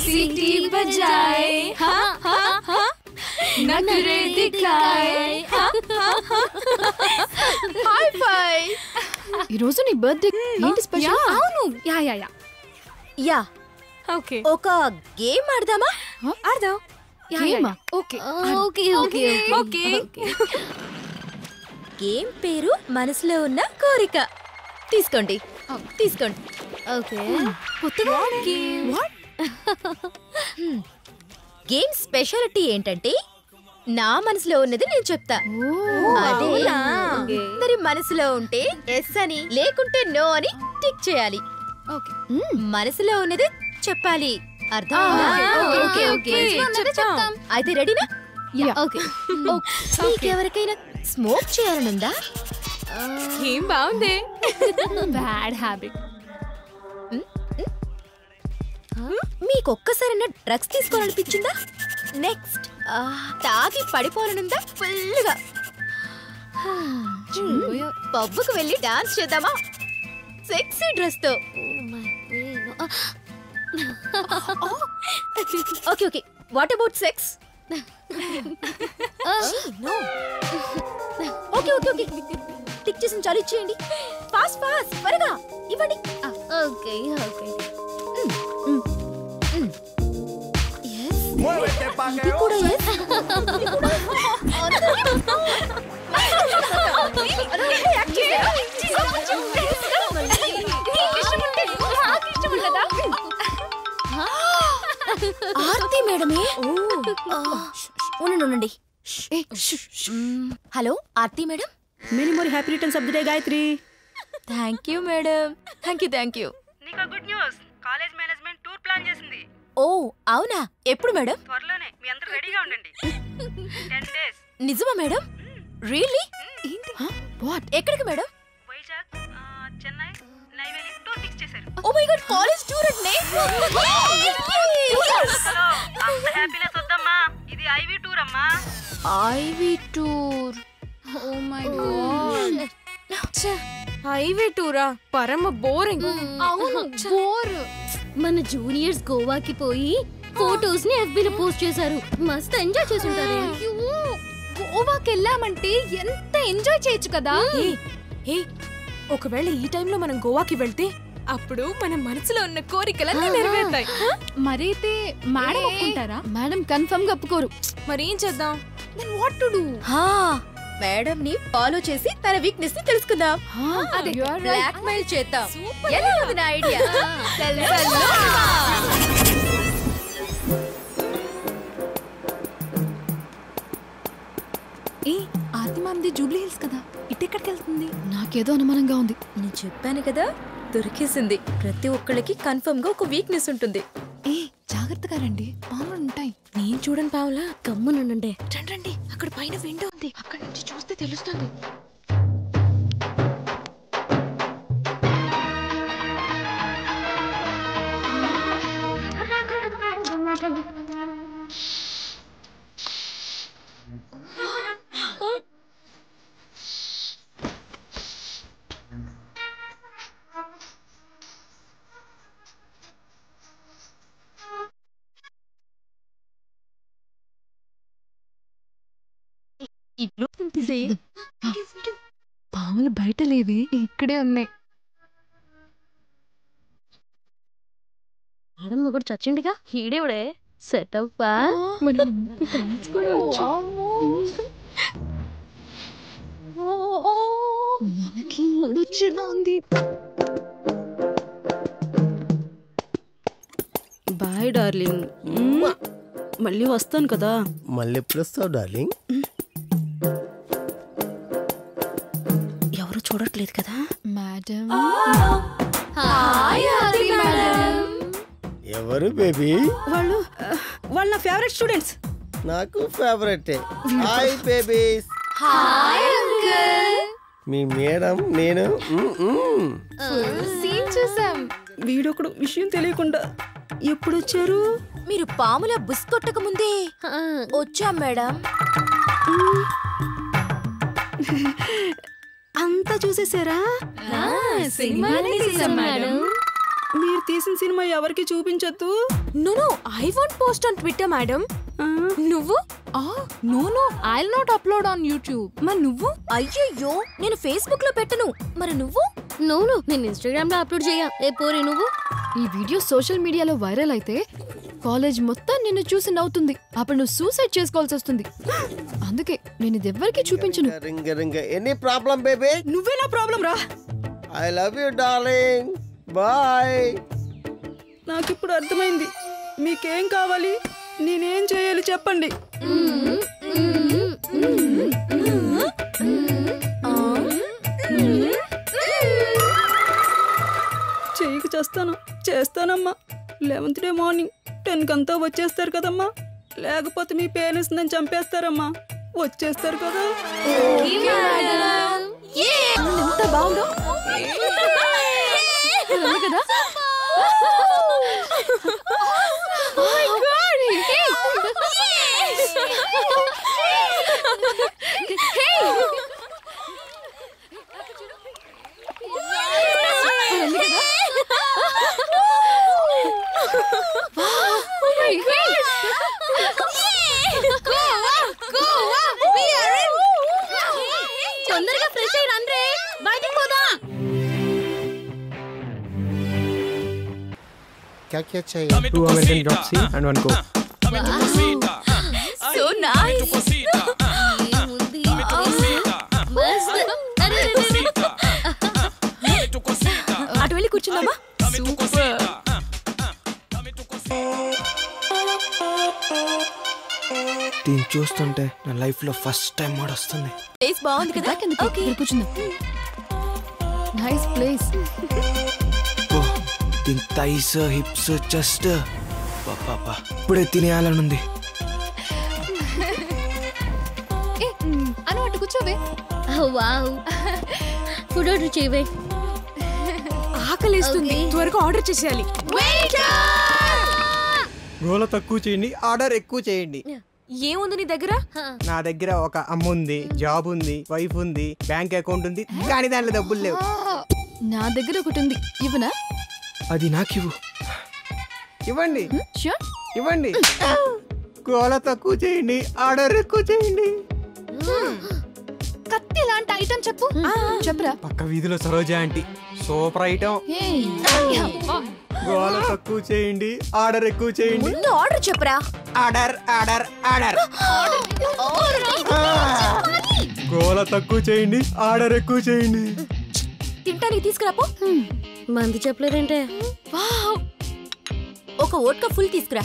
सीटी बजाए हाँ हाँ हाँ नखरे दिखाए हाय फाय ఈ రోజు నీ బర్త్డే ఏంటి స్పెషల్? అవును yeah yeah yeah yeah okay ఒక గేమ్ ఆడదామా? ఆడదాం గేమా? Okay okay okay okay game పేరు మనసులో ఉన్న కోరిక. తీసుకోండి తీసుకోండి. ఓకే కొత్తగా గేమ్ స్పెషాలిటీ ఏంటంటే నా మనసులో ఉన్నది నేను చెప్తా. అదే అందరి మనసులో ఉంటే ఎస్ అని లేకుంటే నో అని టిక్ చేయాలి. ఓకే మనసులో ఉన్నది చెప్పాలి. అర్థం ఓకే ఓకే చెప్తాం. అయితే రెడీనా? Yeah okay. నీకెవరికైనా స్మోక్ చేయాలనుందా? ఏం బాగుంది బ్యాడ్ హ్యాబిట్ మీకొక్కసారైనా డ్రగ్స్ తీసుకోవాలనిపించిందా? నెక్స్ట్ తాగి పడిపోవాలనుందా? ఫుల్గా పబ్బుకు వెళ్ళి డాన్స్ చేద్దామా సెక్సీ డ్రెస్ తో? Okay okay what about sex? Okay okay okay tick చేసి చాలు ఇచ్చేయండి. ఫాస్ట్ ఫాస్ట్ త్వరగా ఇవ్వండి. ఓకే ఓకే ఇది కూడా yes. ఆర్తి మేడమే. ఉండండి. Hello Aarti madam. Many more happy returns of the day Gayatri. Thank you madam. Thank you. నీకు good news, college management tour plan చేసింది. ఓ అవునా? ఎప్పుడు మేడం? త్వరలోనే, మీ అందరూ రెడీగా ఉండండి. 10 days. నిజమా మేడం? రియల్లీ? వాట్? ఎక్కడికి madam? Vizag, Chennai, Neyveli tour fix చేశారు. Oh my god, college tour అంటే హలో, అంత హ్యాపీనెస్ వద్దమ్మా, ఇది ఐవి టూర్ అమ్మా. IV tour. Oh my god highway టూరా పరమ బోరింగ్. అవును బోర్. మన జూనియర్స్ గోవాకి పోయి ఫోటోస్ ని FB లో పోస్ట్ చేశారు. మస్త్ ఎంజాయ్ చేసుంటారు. గోవాకి వెళ్ళామంటే ఎంత ఎంజాయ్ చేయొచ్చు కదా. ఒకవేళ ఈ టైంలో మనం గోవాకి వెళ్తే అప్పుడు మన మనసులో ఉన్న కోరికలన్నీ నెరవేరుతాయి. మరైతే మేడం ఒప్పుకుంటారా? మేడం కన్ఫర్మ్ గా ఒప్పుకోరు. మరి ఏం చేద్దాం? Then what to do? Madam ని ఫాలో చేసి తన వీక్నెస్ ని తెలుసుకుందాం. అదే బ్లాక్ మెయిల్ చేద్దాం. ఎలా ఉంది నా ఐడియా? ఆర్తి మామ్ది జూబ్లీ హిల్స్ కదా, ఇటెక్కడికి వెళ్తుంది? నాకేదో అనుమానంగా ఉంది. నేను చెప్పాను కదా, దొరికేసింది. ప్రతి ఒక్కళ్ళకి కన్ఫర్మ్ గా ఒక వీక్నెస్ ఉంటుంది. జాగ్రత్తగా రండి, పాములు ఉంటాయి. నేను చూడను పావులా. గమ్మునుండండి. రండి, అక్కడ పైన విండో ఉంది, అక్కడ నుంచి చూస్తే తెలుస్తుంది. పాములు బయట లేవి, ఇక్కడే ఉన్నాయి. మేడం ఒకటి చచ్చిండిగా, హీడేవుడే సెటప్. Bye darling. మళ్ళీ వస్తాను కదా. మళ్ళీ ఎప్పుడు వస్తావు డార్లింగ్? ఎవరు చూడట్లేదు కదా మేడం. ఎవరు బేబీ? వాళ్ళు నా ఫేవరెట్ స్టూడెంట్స్. నాకు ఫేవరెట్. Hi babies. మీ మేడం నేను సీన్ చూసాం. వీడొకడు విషయం తెలియకుండా ఎప్పుడు వచ్చారు? మీరు పాముల బుస్ కొట్టక ముందే వచ్చాం మేడం. అంతా చూసేసారా? సినిమానే చూసాం మేడం. మీరు తీసిన సినిమా ఎవరికి చూపించొద్దు. No I want post on Twitter madam. నువ్వు? No I will not upload on YouTube. మరి నువ్వు? అయ్యయ్యో నేను ఫేస్బుక్ లో పెట్టను. మరి నువ్వు? నో నేను ఇన్స్టాగ్రామ్ లో అప్లోడ్ చేయ. ఏ పోరి నువ్వు? ఈ వీడియో సోషల్ మీడియాలో వైరల్ అయితే కాలేజ్ మొత్తం నిన్ను చూసి నవ్వుతుంది. అప్పుడు నువ్వు సూసైడ్ చేసుకోవాల్సి వస్తుంది. అందుకే నేను ఇది ఎవ్వరికి చూపించను. రింగ ఎనీ ప్రాబ్లం బేబీ? నువ్వే నా ప్రాబ్లం రా. I love you darling. Bye. నాకిప్పుడు అర్థమైంది. మీకేం కావాలి, నేనేం చేయాలి చెప్పండి. చెయ్యికి చేస్తానమ్మా. 11th డే మార్నింగ్ 10 కంతా వచ్చేస్తారు కదమ్మా. లేకపోతే మీ పేరెంట్స్ నన్ను చంపేస్తారమ్మా. వచ్చేస్తారు కదా. ఎంత బాగుందో కదా. తొందరగా ఫ్రెష్ అయ్యి రండి, బయటికి పోదాం. क्या चाहिए? 2 American drop C and 1 Coke. So nice. అటు వెళ్ళి కూర్చుందామా? దీన్ని చూస్తుంటే నా లైఫ్ లో ఫస్ట్ టైం మాట వస్తుంది. ప్లేస్ బాగుంది కదా. ఓకే కూర్చుందాం. Nice place. దీని థైస్ హిప్స్ చెస్ట్ పాపా ఇప్పుడే తినేయాలనుంది. అను అటు కూర్చోవే. వావ్, ఫుడ్ ఆర్డర్ చేయవే. ఆకలిస్తుంది, త్వరగా ఆర్డర్ చేసేయాలి. గోల తక్కువ చేయండి, ఆర్డర్ ఎక్కువ చేయండి. ఏముంది నీ దగ్గర? నా దగ్గర ఒక అమ్మ ఉంది, జాబ్ ఉంది, వైఫ్ ఉంది, బ్యాంక్ అకౌంట్ ఉంది, కానీ దాంట్లో డబ్బులు లేవు. నా దగ్గర ఒకటి ఉంది, ఇవ్వనా? అది నాకివ్వు. ఇవ్వండి షూర్ ఇవ్వండి. గోల తక్కువ చేయండి, ఆర్డర్ ఎక్కువ చేయండి. కత్తి లాంటి ఐటమ్ చెప్పు. చెప్పరా. పక్క వీధిలో సరోజ ఆంటీ సూపర్ ఐటమ్. గోల తక్కువ చేయండి, ఆర్డర్ ఎక్కువ చేయండి. ముందు ఆర్డర్ చెప్పరా. Order order order. గోల తక్కువ చేయండి, ఆర్డర్ ఎక్కువ చేయండి. తింటానికి తీసుకురాపో. మంది చెప్పలేదంటే. ఒక వోడ్కా ఫుల్ తీసుకురా.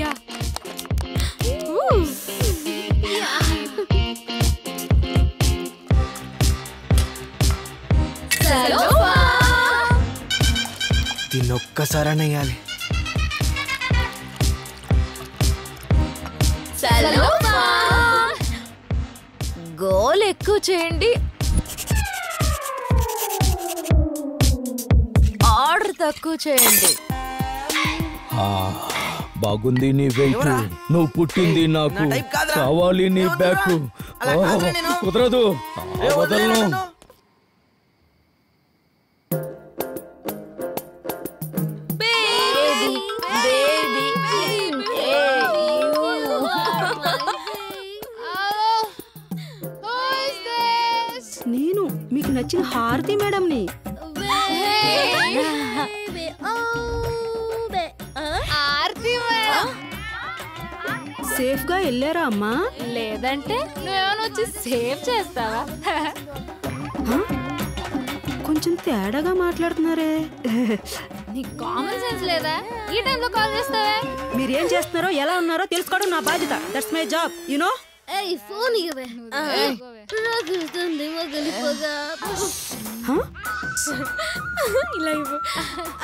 యా. దీన్ని ఒక్కసారి వేయాలి. గోల్ ఎక్కువ చేయండి, ఆర్డర్ తక్కువ చేయండి. బాగుంది నీ వెయిట్, నువ్వు పుట్టింది నాకు కావాలి నీ బ్యాక్. కుదరదు, వదలను. నేను మీకు నచ్చిన హారతి మేడంని. సేఫ్ గా వెళ్ళారా అమ్మా? లేదంటే నువ్వేమైనా వచ్చి సేవ్ చేస్తావా? కొంచెం తేడాగా మాట్లాడుతున్నారే. నీకు కామన్ సెన్స్ లేదా? ఈ టైంలో కాల్ చేస్తావే? మీరేం చేస్తున్నారో ఎలా ఉన్నారో తెలుసుకోవడం నా బాధ్యత. That's my job, you know. ఏయ్ ఫోన్ ఇవ్వే. రాగుతుంది వగలిపోగా. ఇలా ఇవ్వు.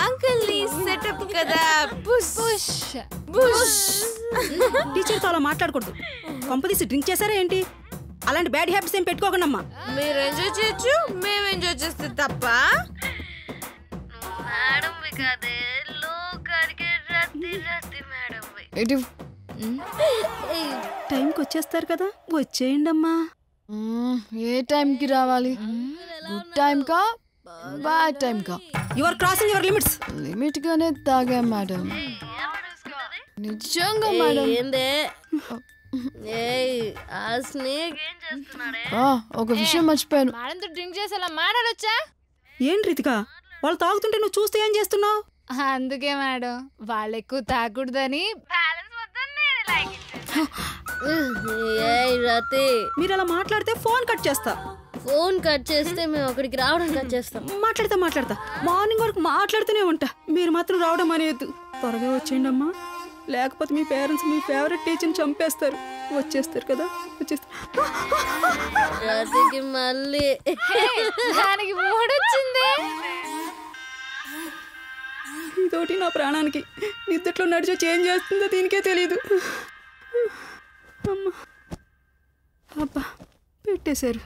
అంకుల్ నీ సెటప్ కదా. Push push. టీచర్తో అలా మాట్లాడకూడదు. కొంపదీసి డ్రింక్ చేశారా ఏంటి? అలాంటి బ్యాడ్ హ్యాబిట్స్ ఏం పెట్టుకోకండి అమ్మా. మీరు ఎంజాయ్ చేయొచ్చు, మేము ఎంజాయ్ చేస్తే తప్ప. టైంకి వచ్చేస్తారు కదా, వచ్చేయండి అమ్మా. ఏ టైంకి రావాలి? గుడ్ టైం కా, బ్యాడ్ టైం కా? You are crossing your limits. Limit గానే తాగా మేడం. నిజంగా మేడం. ఏందే ఆ స్నేక్ ఏం చేస్తున్నాడే? ఒక విషయం మర్చిపోయాను. మేడంతో డ్రింక్ చేసేలా మాట్లాడొచ్చా? ఏం రీతిగా వాళ్ళు తాగుతుంటే నువ్వు చూస్తే ఏం చేస్తున్నావు? అందుకే మేడం వాళ్ళు ఎక్కువ తాగకూడదని రతి మీరు అలా మాట్లాడితే ఫోన్ కట్ చేస్తా. ఫోన్ కట్ చేస్తే మేము అక్కడికి రావడం కట్ చేస్తాం. మాట్లాడతా మార్నింగ్ వరకు మాట్లాడుతూనే ఉంటా. మీరు మాత్రం రావడం అనేది. త్వరగా వచ్చేయండి అమ్మా, లేకపోతే మీ పేరెంట్స్ మీ ఫేవరెట్ టీచర్ని చంపేస్తారు. వచ్చేస్తారు కదా, వచ్చేస్తారు. రతికి మళ్ళీ దానికి మూడొచ్చింది. ఇదోటి నా ప్రాణానికి నిద్దట్లో నడిచో చేంజ్ చేస్తుందో దీనికే తెలీదు. అమ్మా అబ్బా పెట్టేశారు.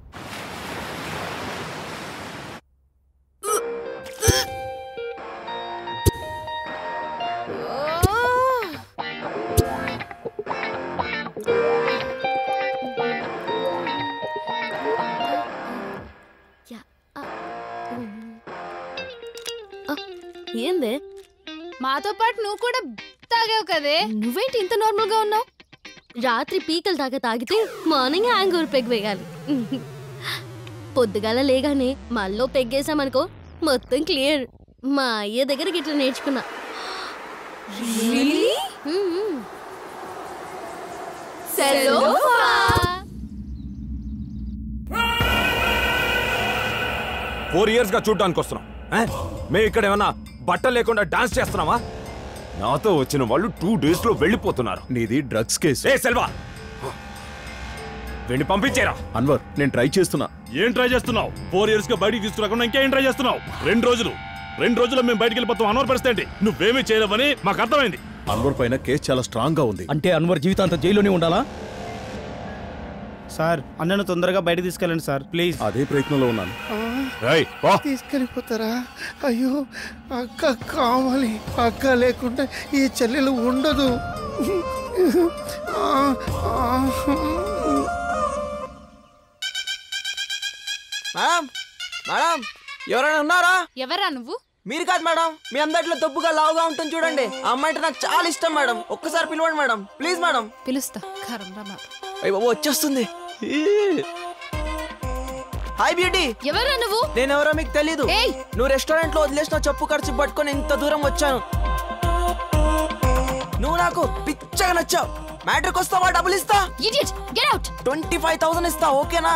ఏందే మాతో పాటు నువ్వు కూడా తాగావు కదే. నువ్వేంటి ఇంత నార్మల్ గా ఉన్నావు? రాత్రి పీకలు దాకా తాగితే మార్నింగ్ హ్యాంగోవర్ పెగ్ వేయాలి. పొద్దుగాల లేగానే మళ్ళీ పెగ్గేసామనుకో మొత్తం క్లియర్. మా అయ్య దగ్గర గిట్ల నేర్చుకున్నా. 4 years గా చూడ్డానికి వస్తున్నాం. మేము ఇక్కడ ఏమన్నా బట్టలు లేకుండా డాన్స్ చేస్తున్నావా? నాతో వచ్చిన వాళ్ళు 2 days లో వెళ్ళిపోతున్నారు. నీది డ్రగ్స్ కేసు. ఏ సెల్వా, వెళ్ళి పంపించేరా. అన్వర్, నేను ట్రై చేస్తున్నా. ఏం ట్రై చేస్తున్నావు? 4 years గా బయటికి తీసుకురాకుండా ఇంకేం ట్రై చేస్తున్నావు? 2 రోజులు మేము బయటికి వెళ్ళిపోతాం. అన్వర్ పరిస్థితి ఏంటి? నువ్వేమీ చేయలేవని మాకు అర్థమైంది. అన్వర్ పైన కేసు చాలా స్ట్రాంగ్ గా ఉంది. అంటే అన్వర్ జీవితాంతం జైల్లోనే ఉండాలా? సార్, అన్నను తొందరగా బయట తీసుకెళ్ళండి సార్, ప్లీజ్. అదే ప్రయత్నంలో ఉన్నాను. తీసుకెళ్ళిపోతారా? అయ్యో, అక్క కావాలి. అక్క లేకుండా ఈ చెల్లెలు ఉండదు. మేడం ఎవరైనా ఉన్నారా? ఎవరా నువ్వు? మీరు కాదు మేడం, మీ అందరిలో తప్పుగా లావుగా ఉంటుంది చూడండి. ఆ అమ్మాయి అంటే నాకు చాలా ఇష్టం మేడం. ఒక్కసారి పిలవండి మేడం, ప్లీజ్ మేడం. పిలుస్తా. అయ్యో వచ్చేస్తుంది. Hi beauty. ఎవరా నువ్వు? నేనెవరో మీకు తెలీదు. నువ్వు రెస్టారెంట్ లో వదిలేసిన చెప్పు ఖర్చు పట్టుకొని ఇంత దూరం వచ్చాను. నువ్వు నాకు పిచ్చగా నచ్చావు. మ్యాట్రికి వస్తావా? డబ్బులు ఇస్తా. 25,000 ఇస్తా, ఓకేనా?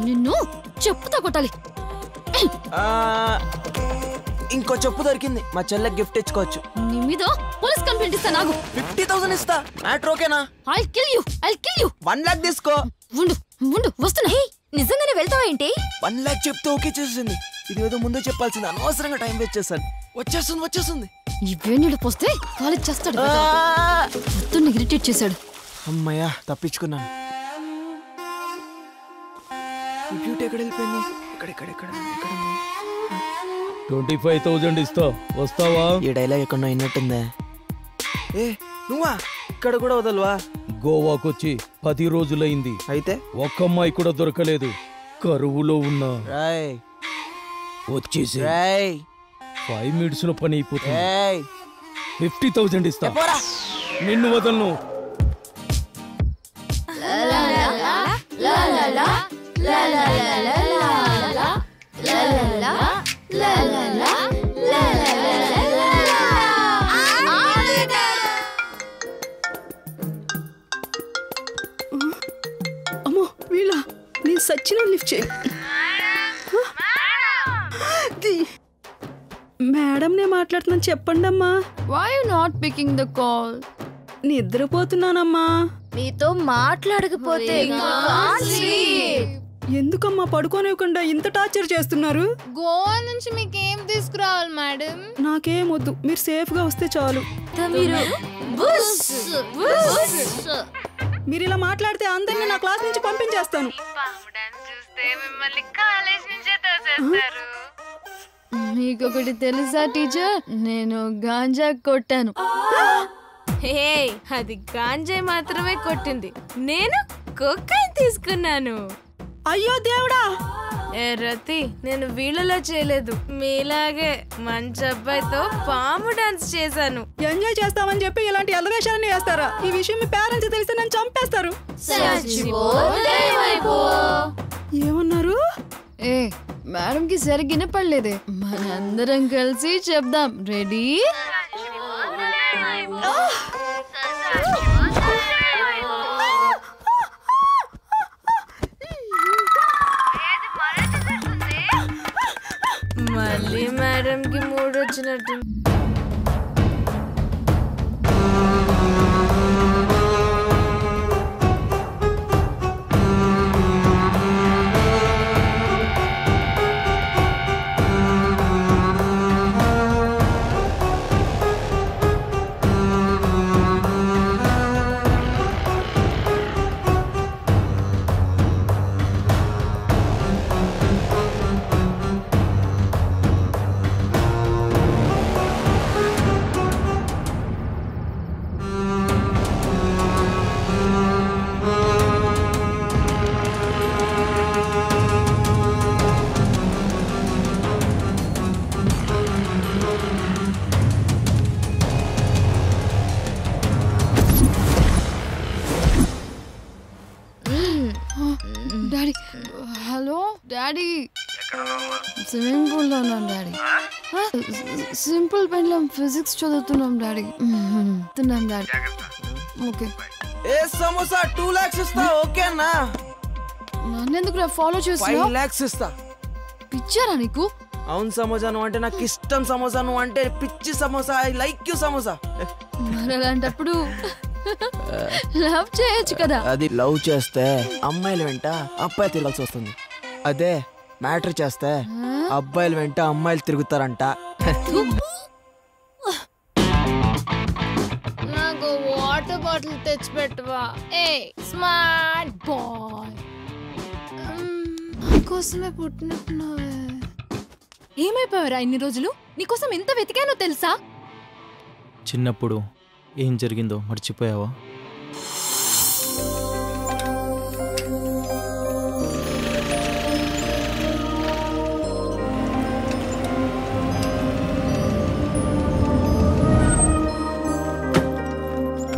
నిన్ను చెప్పుతా కొట్టాలి. ఇంకో చెప్పు దొరికింది, మా చెల్లెకి గిఫ్ట్ ఇచ్చుకోవచ్చు. నీ మీద పోలీస్ కంప్లైంట్ ఇస్తా. నాకు 50,000 ఇస్తా. మ్యాటర్ ఓకేనా? I'll kill you. 1 lakh తీసుకో. ఉండు వస్తున్నా. నిజంగానే వెళ్తావా ఏంటి? 1 lakh చెప్తే ఓకే చేసింది. ఇది ఏదో ముందు చెప్పాల్సింది, అనవసరంగా టైం వేస్ట్ చేశాను. వచ్చేస్తుంది. ఈ వేణుడు పోస్తే కాలేజ్ చేస్తాడు. మొత్తం ఇరిటేట్ చేశాడు. అమ్మయ్యా, తప్పించుకున్నాను. ఈ బ్యూటీ ఎక్కడ వెళ్ళిపోయింది? ఇక్కడ 25,000 ఇస్తా, వస్తావా? ఈ డైలాగ్ ఎక్కడ అయినట్టుందే. ఏ నువ్వా? ఇక్కడ కూడా వదలవా? గోవాకొచ్చి 10 రోజులైంది. అయితే ఒక్క అమ్మాయి కూడా దొరకలేదు. కరువులో ఉన్నా. వచ్చేసి 5 minutes లో పని అయిపోతుంది. 50,000 ఇస్తా. నిన్ను వదలను. అమ్మో వీళ్ళ, నేను సచ్చిన లిఫ్ట్ చేయి. మేడం నే మాట్లాడుతున్నాను, చెప్పండి అమ్మా. Why you not picking the call? నిద్రపోతున్నానమ్మా. మీతో మాట్లాడకపోతే ఎందుకమ్మా పడుకోనివ్వకుండా ఇంత టార్చర్ చేస్తున్నారు? గోవా నుంచి మీకేం తీసుకురావాలి మేడం? నాకేం వద్దు, మీరు సేఫ్ గా వస్తే చాలు. మీరు ఇలా మాట్లాడితే అందరినీ నా క్లాస్ నుంచి పంపించేస్తాను. మీకొకటి తెలుసా టీచర్, నేను గాంజా కొట్టాను. అది గాంజాయి మాత్రమే కొట్టింది, నేను కొకైన్ తీసుకున్నాను. అయ్యో దేవుడా, ఏ రతి, నేను వీళ్ళలో చేయలేదు, మీలాగే మంచి అబ్బాయితో పాము డాన్స్ చేశాను. ఎంజాయ్ చేస్తామని చెప్పి ఇలాంటి ఎలవేషాలని వేస్తారా? ఈ విషయం మీ పేరెంట్స్ తెలిస్తే నన్ను చంపేస్తారు. ఏమన్నారు? ఏ మేడం కి సరిగ్గా వినపడలేదే. మనందరం కలిసి చెప్దాం. రెడీ? మళ్ళీ మేడం కి మూడు వచ్చినట్టు. Daddy, hello daddy. స్విమ్మింగ్ పూల్లో ఉన్నాం డాడీ. సింపుల్ పెన్లో ఫిజిక్స్ చదువుతున్నాం డాడీ. తిన్నాం డాడీ. ఓకే. ఏ సమోసా 2 lakhs ఇస్తా. ఓకే అన్నా. నన్నెందుకు ఫాలో చేస్తున్నావు? 5 lakhs ఇస్తా. పిచ్చారా నీకు? అవును సమోసా, నువ్వు అంటే నాకు ఇష్టం సమోసా, నువ్వు అంటే పిచ్చి samosa. I like you samosa. మరి అలాంటప్పుడు లవ్ చేయొచ్చు కదా. అది లవ్ చేస్తే అమ్మాయిల వెంట అబ్బాయి తిరగాల్సి వస్తుంది. అదే మ్యాటర్ చేస్తే అబ్బాయిల వెంట అమ్మాయిలు తిరుగుతారంట. నాకు వాటర్ బాటిల్ తెచ్చిపెట్టవా? ఏ స్మార్ట్ బాయ్, కోసమే పుట్టినట్టున్నావే. ఏమైపోయారా ఇన్ని రోజులు? నీకోసం ఎంత వెతికానో తెలుసా? చిన్నప్పుడు ఏం జరిగిందో మర్చిపోయావా?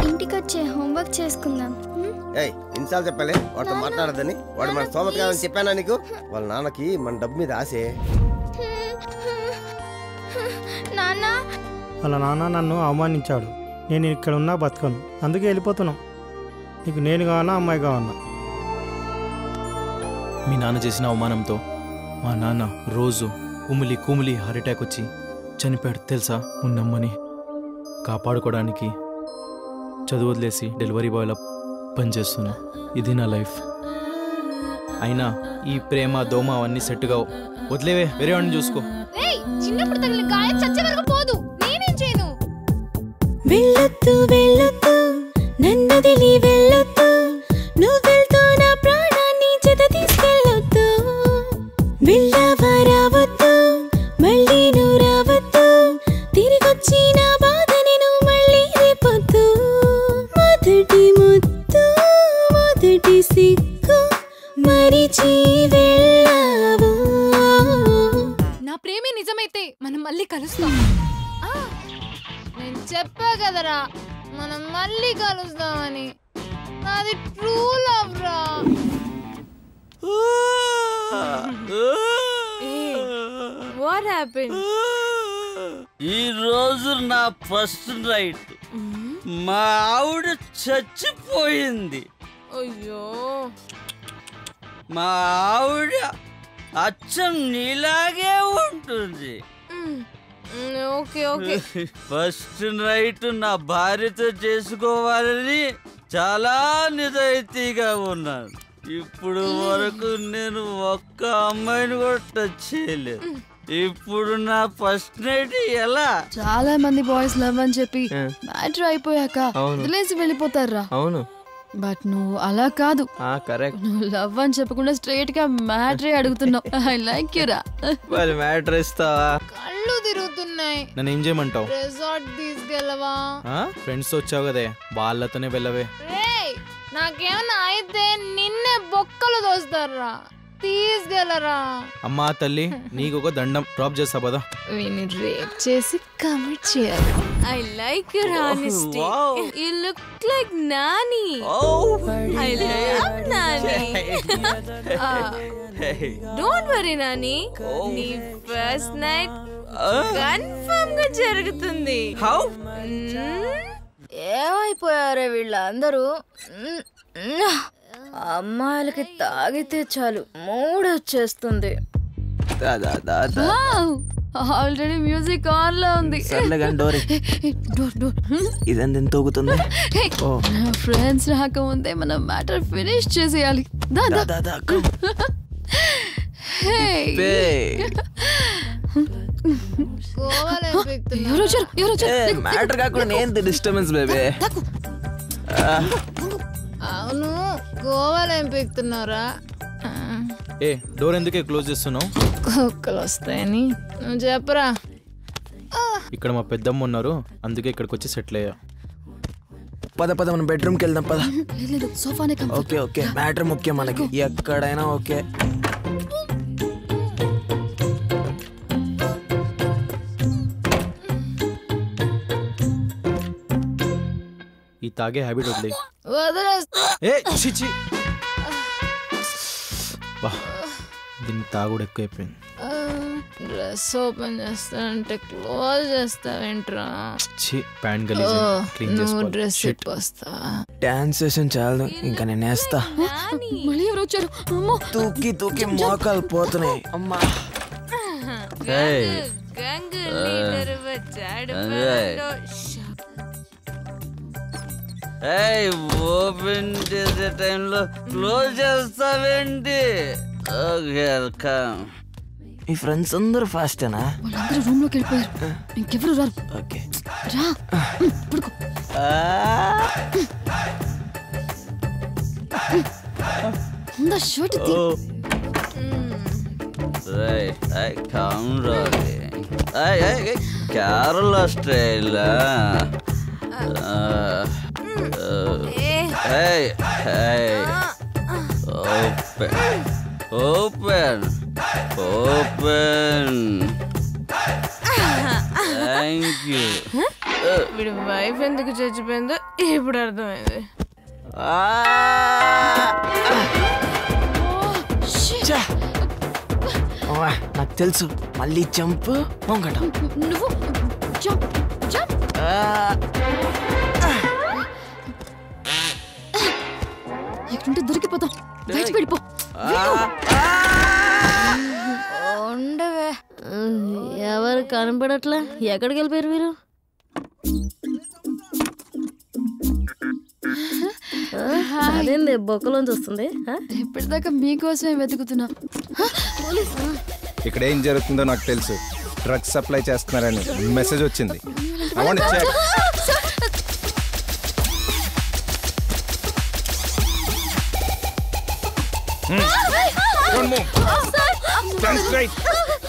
ఇంటికొచ్చే హోంవర్క్ చేసుకుందాం. ఇన్సార్లు చెప్పాలి వాడితో మాట్లాడదని. వాడు మన స్తోమత కాదని చెప్పానా నీకు? వాళ్ళ నాన్నకి మన డబ్బు మీద ఆశే. నాన్న, వాళ్ళ నాన్న నన్ను అవమానించాడు. నేను ఇక్కడ ఉన్నా బతకను, అందుకే వెళ్ళిపోతున్నాం. నీకు నేను కావాలా, అమ్మాయి కావాలా? మీ నాన్న చేసిన అవమానంతో మా నాన్న రోజు కుమిలి కుమిలి హార్ట్ అటాక్ వచ్చి చనిపోయాడు తెలుసా? ఉన్నమ్మని కాపాడుకోవడానికి చదువు వదిలేసి డెలివరీ బాయ్లా పనిచేస్తున్నా. ఇది నా లైఫ్. అయినా ఈ ప్రేమ దోమ అవన్నీ సెట్ కావు. వదిలేవే, వేరే వాడిని చూసుకో. చిన్నప్పుడు తగిలిన గాయం చచ్చే వరకు పోదు. నేనేం చేయను? వెళ్ళొద్దు వెళ్ళొద్దు, నన్నొదిలి వెళ్ళొద్దు, నువ్వు వెళ్తూ నా ప్రాణాన్ని చేత తీసుకెళ్ళొద్దు. వెళ్ళావా రావద్దు, మళ్ళీ నువ్వు రావద్దు, తిరిగొచ్చి నా బాధని నువ్వు మళ్ళీ రేపొద్దు. మొదటి ముద్దు మొదటి సిగ్గు మరిచి వెళ్ళావు. నా ప్రేమే నిజమైతే మనం మళ్ళీ కలుస్తాం. నేను చెప్పా కదరా మనం మళ్ళీ కలుస్తామని. నాది ట్రూ లవ్ రా. What happened? ఈ రోజు నా ఫస్ట్ నైట్. మా ఆవిడ చచ్చిపోయింది. అయ్యో, మా ఆవిడ అచ్చం నీలాగే ఉంటుంది. Okay okay. ఫస్ట్ నైట్ నా భార్యతో చేసుకోవాలని చాలా నిజాయితీగా ఉన్నాను. ఇప్పుడు వరకు నేను ఒక్క అమ్మాయిని కూడా టచ్ చేయలేదు. ఇప్పుడు నా ఫస్ట్ నైట్ ఎలా? చాలా మంది బాయ్స్ లవ్ అని చెప్పి మ్యాటర్ అయిపోయాక వదిలేసి వెళ్ళిపోతారా? అవును. బట్ నువ్వు అలా కాదు. కరెక్ట్. నువ్వు లవ్ అని చెప్పకుండా స్ట్రైట్ గా మ్యాటరే అడుగుతున్నావు. ఐ లైక్ యు రా. మరి మ్యాటర్ ఇస్తావా? కళ్ళు తిరుగుతున్నాయి. నన్ను ఏం చేయమంటావు? రిసార్ట్ తీసుకెళ్ళవా? ఫ్రెండ్స్ తో వచ్చావు కదే, వాళ్ళతోనే వెళ్ళవే. నాకేమన్నా అయితే నిన్నే బొక్కలు దోస్తారా. తీసుకెళ్ళరా. అమ్మా తల్లి నీకు ఒక దండం డ్రాప్ చేస్తా పదా. వీని రేప్ చేసి కమిట్ చేయాలి. I like your honesty. You look like Nani. I love Nani. Don't worry Nani. నీ ఫస్ట్ నైట్ కన్ఫర్మ్ గా జరుగుతుంది. ఏమైపోయారే వీళ్ళందరూ? అమ్మాయిలకి తాగితే చాలు మూడ్ వచ్చేస్తుంది. ఆల్రెడీ మ్యూజిక్ ఆన్ లో ఉంది. ఇదెంత తోగుతుంది? ఫ్రెండ్స్ రాకముందే మనం మ్యాటర్ ఫినిష్ చేసేయాలి. మ్యాటర్ కాకుండా ఏంటి డిస్టర్బెన్స్ బేబీ? అవును గోవాలో ఏం పీకుతున్నారా? ఏ డోర్ ఎందుకే క్లోజ్ చేస్తున్నావు? కుక్కలు వస్తాయని నువ్వు చెప్పరా. ఇక్కడ మా పెద్దమ్మ ఉన్నారు, అందుకే ఇక్కడికి వచ్చి సెటిల్ అయ్యా. పద పద మనం బెడ్రూమ్కి వెళ్దాం పద. లేదు సోఫానే. ఓకే ఓకే మ్యాటర్ ముఖ్యం మనకి, ఎక్కడైనా ఓకే. ఈ తాగే హ్యాబిట్ వదిలే. దీన్ని తాగుడు ఎక్కువైపోయింది. డ్రెస్ ఓపెన్ చేస్తానంటే క్లోజ్ చేస్తావేంట్రా? ప్యాంట్ గలీజ్ క్లీన్ చేసుకోవాలి. డ్రెస్ వస్తా. డాన్స్ సెషన్ చాలు, ఇంకా నేను వేస్తా. మళ్ళీ ఎవరు వచ్చారు? తూకి తూకి మోకాలు పోతున్నాయి అమ్మా. ఓపెన్ చేసే టైంలో క్లోజ్ చేస్తావేంటి? మీ ఫ్రెండ్స్ అందరూ ఫాస్టేనా? వాళ్ళందరూ రూమ్ లోకి వెళ్ళిపోయారు, ఇంకెవరు రారు. ఓకే రా పడుకో. Shirt Kerala style. Open open. Thank you. వీడి వైఫ్ ఎందుకు చచ్చిపోయిందో ఇప్పుడు అర్థమైంది. నాకు తెలుసు, మళ్ళీ జంప్ మొంగట. నువ్వు జంప్ జంప్. ఎక్కడుంటే దొరికిపోతాం, బయటికి వెళ్ళిపో. ఉండవే, ఎవరు కనపడట్లా? ఎక్కడికి వెళ్ళిపోయారు మీరు? అదేంది బొక్కలోంచి వస్తుంది? ఇప్పటిదాకా మీకోసమే వెతుకుతున్నా. ఇక్కడ ఏం జరుగుతుందో నాకు తెలుసు. డ్రగ్స్ సప్లై చేస్తున్నారని మెసేజ్ వచ్చింది. I want to check.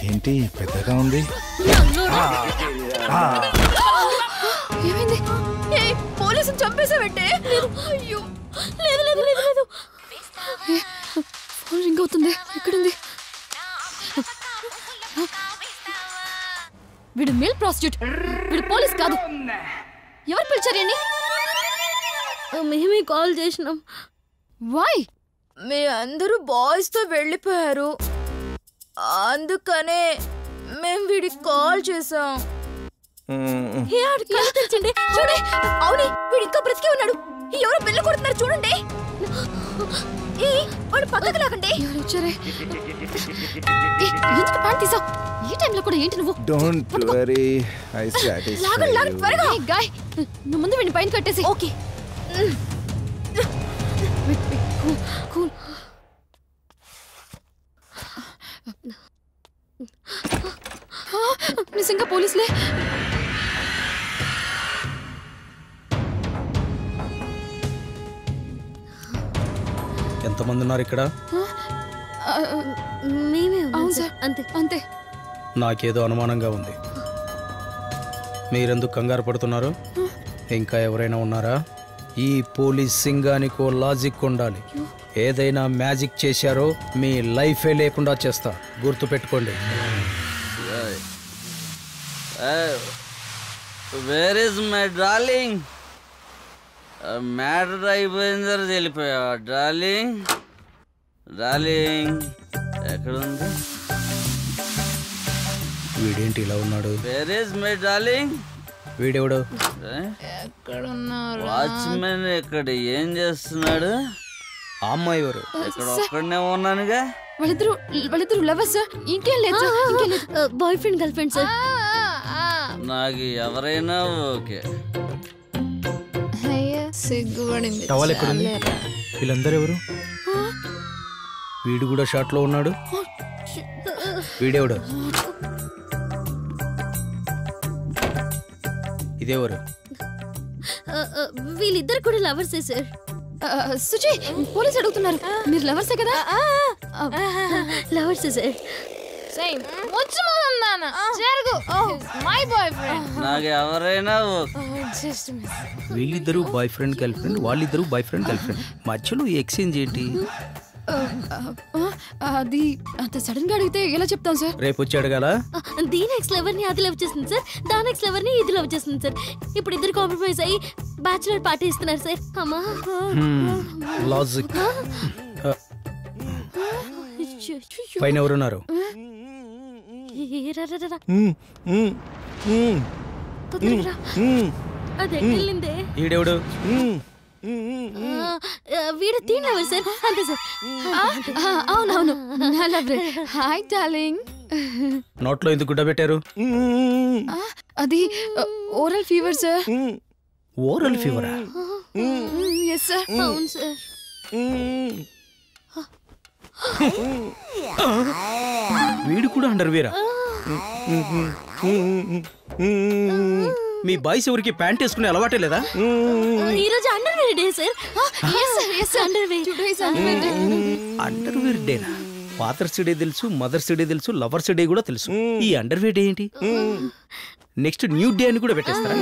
ఏంటి పెద్దగా ఉంది? ఏమైంది? పోలీసుని చంపేసావంటే? అయ్యో లేదు లేదు లేదు లేదు. ఫోన్ రింగ్ అవుతుంది. ఎక్కడుంది? వీడు మేల్ ప్రాస్టిట్యూట్, వీడు పోలీస్ కాదు. ఎవరు పిలిచారండి? మేమే కాల్ చేసినాం. వై? మీ అందరూ బాయ్స్ తో వెళ్ళిపోయారు, అందుకనే మేము వీడికి కాల్ చేసాం. చూడండి, అవునే వీడు ఇంకా బ్రతికే ఉన్నాడు. ఎవరో బెల్ల కొడుతున్నారు చూడండి. వాడు పక్కకు లాగండి. ఎందుకు ప్యాంట్ తీసావు? ఈ టైంలో కూడా ఏంటి నువ్వు? Don't worry, I satisfy. లాగండి లాగండి త్వరగా. గాయ్ నువ్వు ముందు వీడిని పైన కట్టేసి. Okay cool. నిజంగా పోలీసులే. ఎంతమంది ఉన్నారు ఇక్కడ? మేమే. అవును సార్, అంతే అంతే. నాకేదో అనుమానంగా ఉంది. మీరెందుకు కంగారు పడుతున్నారు? ఇంకా ఎవరైనా ఉన్నారా? ఈ పోలీస్ సింగానికో లాజిక్ ఉండాలి. ఏదైనా మ్యాజిక్ చేశారో మీ లైఫే లేకుండా చేస్తా, గుర్తు పెట్టుకోండి. Where is my darling? Matter అయిపోయిందో తెలిపోయావా డార్లింగ్? డార్లింగ్ ఎక్కడుంది? వీడేంటి ఇలా ఉన్నాడు? Where is my darling? వీడెవడు? వాచ్మెన్ ఇక్కడ ఏం చేస్తున్నాడు? ఆ అమ్మాయి ఎవరు? ఇక్కడ ఒక్కడనే ఉన్నానుగా. వాళ్ళిద్దరు లవర్స్ సార్. ఇంకేం లేదు boy friend girl friend sir. నాకు ఎవరైనా ఓకే. సిగ్గుపడింది. టవల్ ఎక్కడుంది? వీళ్ళందరూ ఎవరు? వీడు కూడా షార్ట్ లో ఉన్నాడు. వీడెవడు? ఇదేవరు? వీళ్ళిద్దరు కూడా లవర్సే సార్. సుచి, పోలీసు అడుగుతున్నారు. మీరు లవర్సే కదా? లవర్సే సార్. నాకు ఎవరైనా వీళ్ళిద్దరూ బాయ్ ఫ్రెండ్ గర్ల్ ఫ్రెండ్, వాళ్ళిద్దరూ బాయ్ ఫ్రెండ్ గర్ల్ ఫ్రెండ్. మధ్యలో ఈ ఎక్స్చేంజ్ ఏంటి? అది అంత సడన్ గా అడిగితే ఎలా చెప్తాం సార్? రేపు వచ్చి అడగాల. దీని ఎక్స్ లవర్ ని అది లవ్ చేస్తుంది సార్, దాని ఎక్స్ లవర్ ని ఇది లవ్ చేస్తుంది సార్. ఇప్పుడు ఇద్దరు కాంప్రమైజ్ అయ్యి బ్యాచులర్ పార్టీ ఇస్తున్నారు సార్. అమ్మా లాజిక్. పైన ఎవరున్నారు? అదెళ్ళిందే. ఈడెవడు? వీడు తీన్ లవర్ సార్. అంతే సార్. అవునవును, నా లవర్. Hi darling. నోట్లో ఎందుకు గుడ్డ పెట్టారు? అది ఓరల్ ఫీవర్ సార్. ఓరల్ ఫీవరా? Yes sir. అవును సార్. వీడు కూడా అండర్వేరా? మీ బాయ్స్ ఎవరికి ప్యాంట్ వేసుకునే అలవాటే లేదా? ఈ రోజు అండర్వేర్ డే సార్. అండర్వేర్ డేనా? ఫాదర్స్ డే తెలుసు, మదర్స్ డే తెలుసు, లవర్స్ డే కూడా తెలుసు. ఈ అండర్వేర్ డే ఏంటి? నెక్స్ట్ న్యూ డే అని కూడా పెట్టేస్తారా?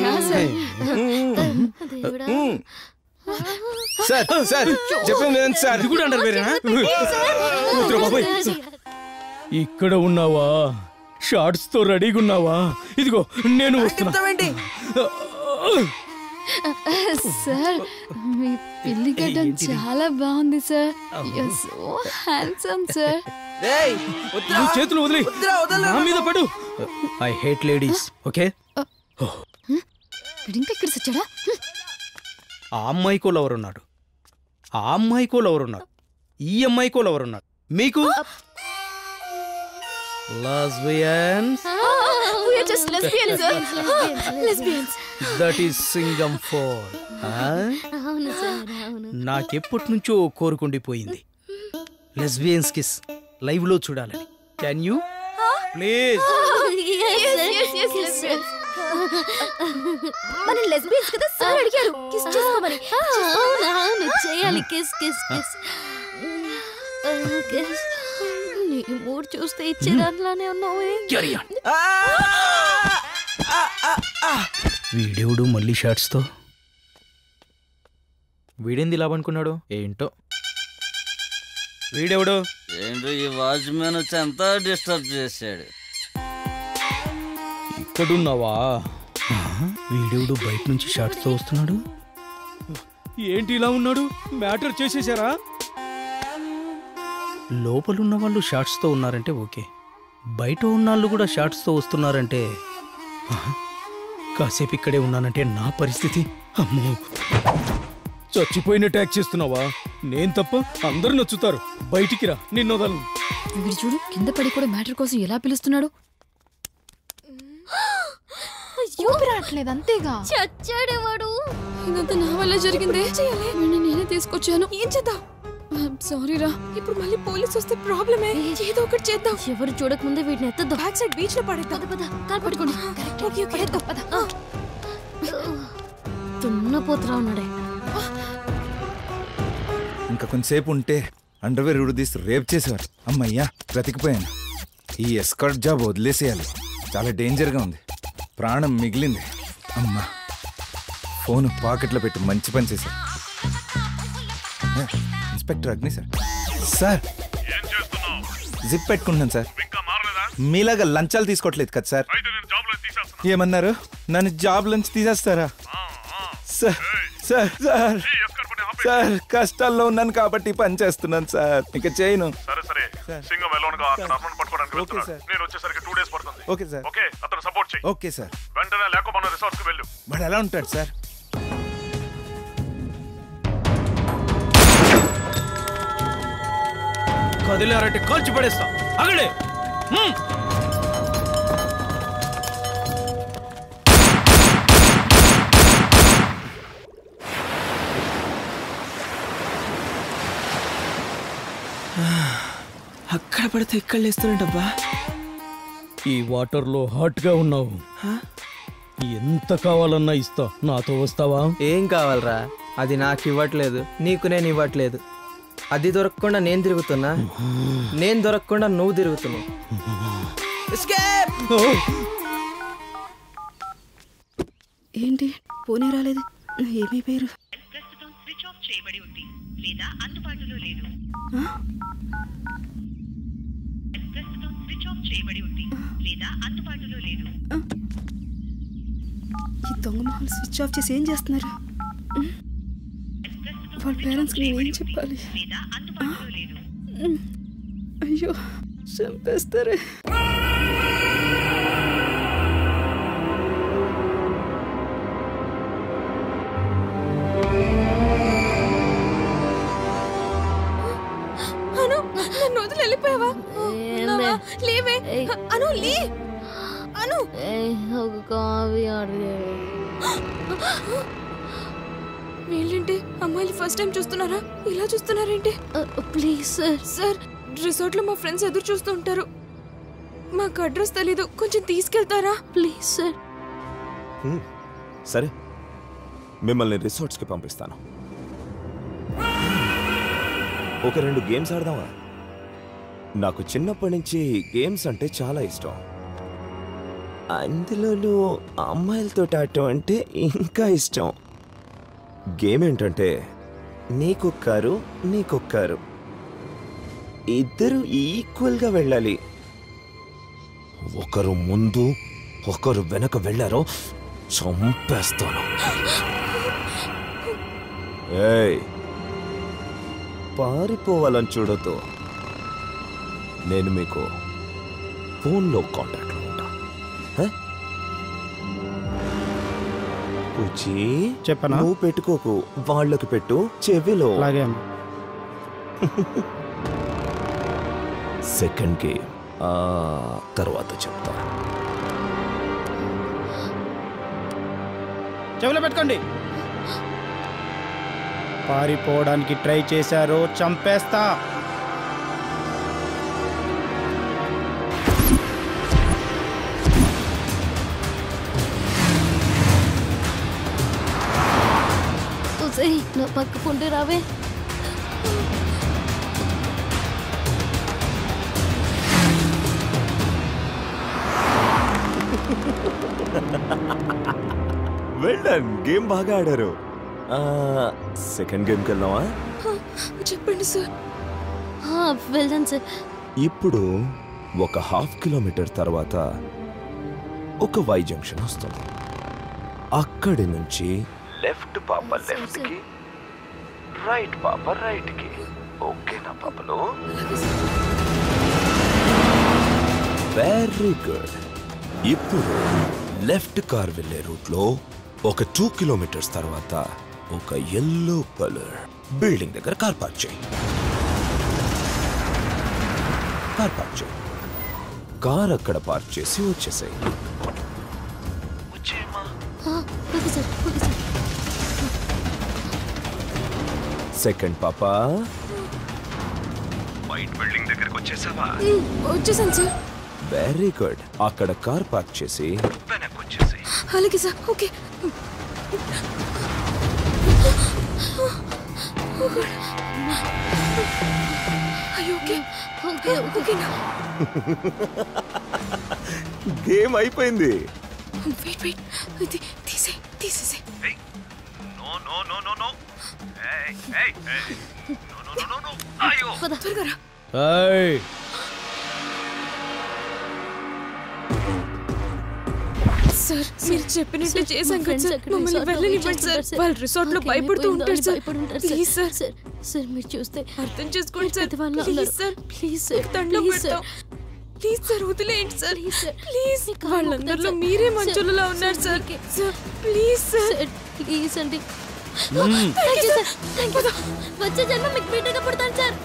సార్ సార్ చెప్పండి సార్. ఇది కూడా అండర్వేరేనా? ఇక్కడ ఉన్నావా? షార్ట్స్ తో రెడీగా ఉన్నావా? ఇదిగో నేను వస్తున్నా. సార్, మీ పిల్లి గడ్డం చాలా బాగుంది sir. You are so handsome sir. నువ్వు చేతులు వదిలి నా మీద పడు. I hate ladies. ఓకే? ఇంకా ఇక్కడ వచ్చాడా? ఆ అమ్మాయికో లవర్ ఉన్నాడు, ఆ అమ్మాయికో లవర్ ఉన్నాడు, ఈ అమ్మాయికో లవర్ ఉన్నాడు. మీకు lesbians? We are just lesbians, sir. Lesbians. That is Singham Fall. అవును సార్, అవును. నాకెప్పటి నుంచో కోరుకుండిపోయింది లెస్బియన్స్ కిస్ లైవ్ లో చూడాలని. Can you please? మన లెస్బియన్స్ కదా సార్ అడిగారు కిస్ చేసుకోమని. అవును, చేయాలి. Kiss kiss kiss kiss. నీ మూడ్ చూస్తే ఇచ్చేదానిలానే ఉన్నావు. వీడెవడు మళ్ళీ షార్ట్స్ తో? వీడేంది ఇలా అనుకున్నాడు ఏంటో? వీడెవడు? ఏంటో ఈ వాచ్మెన్ వచ్చి అంతా డిస్టర్బ్ చేశాడు. ఇక్కడున్నావా? వీడెవడు బయట నుంచి షార్ట్స్ తో వస్తున్నాడు? ఏంటి ఇలా ఉన్నాడు? మ్యాటర్ చేసేసారా? లోపలున్న వాళ్ళు షార్ట్స్ తో ఉన్నారంటే ఓకే, బయట ఉన్నాళ్ళు కూడా షార్ట్స్ తో వస్తున్నారంటే కాసేపు ఇక్కడే ఉన్నానంటే నా పరిస్థితి అమ్మో. చచ్చిపోయిన ట్యాక్ చేస్తున్నావా? నేను తప్ప అందరూ నచ్చుతారు. బయటికి రా, నిన్ను వదలను. వీడు చూడు కింద పడి కూడా మ్యాటర్ కోసం ఎలా పిలుస్తున్నాడు. రావట్లేదు అంతేగా. చచ్చాడు వాడు. ఇదంతా నా వల్ల జరిగింది. నేనే తీసుకొచ్చాను. ఏం చేద్దాం? సారీ రా. ఇప్పుడు మళ్ళీ పోలీస్ వస్తే ప్రాబ్లమే. ఏదో ఒకటి చేద్దాం. ఎవరు చూడక ముందే వీటిని ఎత్తద్దాం. బ్యాక్ సైడ్ బీచ్ లో పడేద్దాం. పద కాలు పట్టుకోండి. ఓకే పడేద్దాం. పద. తున్నపోతురా ఉన్నాడే. ఇంకా కొంతసేపు ఉంటే అండర్వేర్ ఉడదీసి రేప్ చేసేవారు. అమ్మయ్యా బ్రతికిపోయాను. ఈ ఎస్కార్ట్ జాబ్ వదిలేసేయాలి. చాలా డేంజర్గా ఉంది. ప్రాణం మిగిలింది. అమ్మా ఫోన్ పాకెట్లో పెట్టి మంచి పని చేశారు. ఇన్స్పెక్టర్ అగ్ని సార్. సార్ జిప్ పెట్టుకుంటున్నాను సార్. మీలాగా లంచాలు తీసుకోవట్లేదు కదా సార్. ఏమన్నారు? నన్ను జాబ్ నుంచి తీసేస్తారా? సార్ సార్ సార్ సార్ కష్టాల్లో ఉన్నాను కాబట్టి పని చేస్తున్నాను సార్. ఇక చేయను. Okay sir. Okay sir. వాడు ఎలా ఉంటాడు సార్? కదిలారంటే కాల్చి పడేస్తా. అగడే అక్కడ పడితే ఇక్కడ లేస్తున్నట్టబ్బా. ఈ వాటర్లో హాట్ గా ఉన్నావు. ఎంత కావాలన్నా ఇస్తా. నాతో వస్తావా? ఏం కావాలరా? అది నాకు ఇవ్వట్లేదు, నీకు నేను ఇవ్వట్లేదు. అది దొరకకుండా నేను తిరుగుతున్నా, నేను దొరకకుండా నువ్వు తిరుగుతున్నావు. ఏంటి పోనీ రాలేదు? ఏమీ పేరు ఈ దొంగ మొహం స్విచ్ ఆఫ్ చేసి ఏం చేస్తున్నారు? వాళ్ళ పేరెంట్స్కి నేనేం చెప్పాలి? అయ్యో చంపేస్తారే. అను నన్ను వదిలి వెళ్ళిపోయావా? లేవే అను, లే అను. ఒక కాఫీ వీళ్ళేంటి అమ్మాయిలు ఫస్ట్ టైం చూస్తున్నారా? ఇలా చూస్తున్నారేంటి? Please sir. సార్ రిసార్ట్ లో మా ఫ్రెండ్స్ ఎదురు చూస్తూ ఉంటారు. మాకు అడ్రస్ తెలీదు, కొంచెం తీసుకెళ్తారా? Please sir. సరే, మిమ్మల్ని రిసార్ట్స్కి పంపిస్తాను. ఒక 2 గేమ్స్ ఆడదామా? నాకు చిన్నప్పటి నుంచి గేమ్స్ అంటే చాలా ఇష్టం. అందులోనూ అమ్మాయిలతో ఆడటం అంటే ఇంకా ఇష్టం. గేమ్ ఏంటంటే నీకొక్కారు నీకొక్కారు, ఇద్దరు ఈక్వల్గా వెళ్ళాలి. ఒకరు ముందు ఒకరు వెనక వెళ్ళారో చంపేస్తాను. ఏయ్, పారిపోవాలని చూడొద్దు. నేను మీకు ఫోన్లో కాంటాక్ట్లో ఉంటా. పూచి చెప్పనా? నువ్వు పెట్టుకోకు, వాళ్ళకి పెట్టు చెవిలో. అలాగే. సెకండ్ గేమ్ తర్వాత చెప్తా. చెవిలో పెట్టుకోండి. పారిపోవడానికి ట్రై చేశారు, చంపేస్తా. నా పక్కకుంటే రావే. వెల్, గేమ్ బాగా ఆడారు. సెకండ్ గేమ్కి వెళ్దామా? చెప్పండి సార్. వెళ్దాం సార్. ఇప్పుడు ఒక 1/2 కిలోమీటర్ తర్వాత ఒక వై జంక్షన్ వస్తుంది. అక్కడి నుంచి లెఫ్ట్ పాప లెఫ్ట్ కి, రైట్ పాప రైట్ కి. ఓకేనా పాపలు? Very good. ఇప్పుడు లెఫ్ట్ కార్ వెళ్ళే రూట్ లో ఒక 2 కిలోమీటర్స్ తర్వాత ఒక ఎల్లో కలర్ బిల్డింగ్ దగ్గర కార్ పార్క్ చేయి. కార్ పార్క్ చేయి. కార్ అక్కడ పార్క్ చేసి వచ్చేసాయి. సెకండ్ పాప, వైట్ బిల్డింగ్ దగ్గరకు వచ్చేసావా? వచ్చేసాను సార్. Very good. అక్కడ కార్ పార్క్ చేసి వెనక్కి వచ్చేసి. అలాగే సార్. ఓకే. గేమ్ అయిపోయింది. వెయిట్ వెయిట్, ఇది తీసేయ్ తీసేయ్. No no no no no. త్వరగా రా. సార్ మీరు చెప్పినట్టు చేశాం కదా సార్, మమ్మల్ని వెళ్ళనివ్వండి సార్. వాళ్ళు రిసార్ట్ లో భయపడుతూ ఉంటారు సార్. Please sir. సార్ మీరు చూస్తే అర్థం చేసుకోండి sir. Please sir, please sir, దండం పెడతాం. ప్లీజ్ సార్ వదిలేయండి సార్. ప్లీజ్ వాళ్ళందరిలో మీరే మంచులలో ఉన్నారు sir. Sir please sir, please అండి. వచ్చే జన్మ మీకు బిడ్డగా పుడతాను సార్.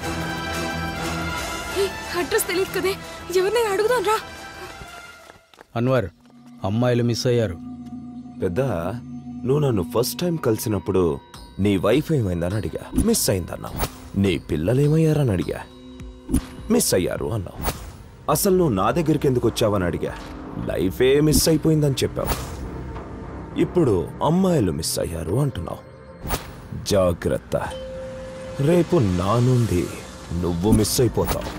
అడ్రస్ తెలియదు కదే, ఎవరినైనా అడుగుదాం రా. అన్వర్, అమ్మాయిలు మిస్ అయ్యారు. పెద్ద నువ్వు నన్ను ఫస్ట్ టైం కలిసినప్పుడు నీ వైఫ్ ఏమైందని అడిగా, మిస్ అయిందన్నావు. నీ పిల్లలేమయ్యారని అడిగా, మిస్ అయ్యారు అన్నావు. అసలు నువ్వు నా దగ్గరికి ఎందుకు వచ్చావని అడిగా, లైఫే మిస్ అయిపోయిందని చెప్పావు. ఇప్పుడు అమ్మాయిలు మిస్ అయ్యారు అంటున్నావు. జాగ్రత్త, రేపు నా నుండి నువ్వు మిస్ అయిపోతావు.